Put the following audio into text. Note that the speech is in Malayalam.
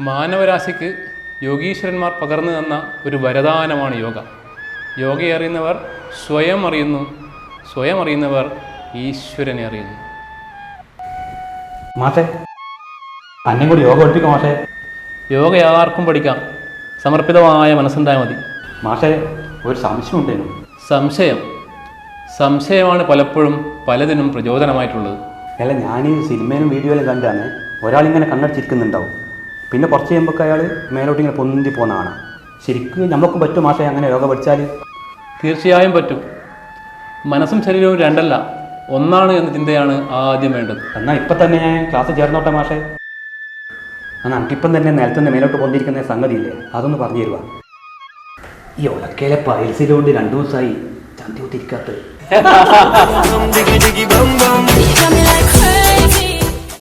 മാനവരാശിക്ക് യോഗീശ്വരന്മാർ പകർന്നു തന്ന ഒരു വരദാനമാണ് യോഗ. യോഗയെ അറിയുന്നവർ സ്വയം അറിയുന്നു, സ്വയം അറിയുന്നവർ ഈശ്വരനെ അറിയുന്നു. മാഷേ, അന്നേം കൂടി യോഗ പഠിപ്പിക്കാം മാഷേ. യോഗ ആർക്കും പഠിക്കാം, സമർപ്പിതമായ മനസ്സുണ്ടായാൽ മതി. മാഷേ, ഒരു സംശയം ഉണ്ടേനു. സംശയമാണ് പലപ്പോഴും പലതിനും പ്രചോദനമായിട്ടുള്ളത്. അല്ല, ഞാൻ ഈ സിനിമയിലും വീഡിയോയിലും കണ്ടാണ് ഒരാളിങ്ങനെ കണ്ണടിച്ചിരിക്കുന്നുണ്ടാവും, പിന്നെ കുറച്ച് കഴിയുമ്പോൾ അയാൾ മേലോട്ട് ഇങ്ങനെ പൊന്തി പോകുന്നതാണ്. ശരിക്കും നമുക്കും പറ്റും മാഷേ അങ്ങനെ യോഗ പഠിച്ചാൽ? തീർച്ചയായും പറ്റും. മനസ്സും ശരീരവും രണ്ടല്ല, ഒന്നാണ് എന്ന ചിന്തയാണ് ആദ്യം വേണ്ടത്. എന്നാൽ ഇപ്പം തന്നെ ഞാൻ ക്ലാസ് ചേർന്നോട്ടെ മാഷേ. എന്നാൽ നമുക്കിപ്പം തന്നെ നിലത്തുനിന്ന് മേലോട്ട് പൊന്തിരിക്കുന്ന സംഗതിയില്ലേ, അതൊന്ന് പറഞ്ഞു തരുക. ഈ ഒലക്കയിലെ പൈൽസിലുകൊണ്ട് 2 ദിവസമായി ചന്തി കുത്തിരിക്കാത്തത്.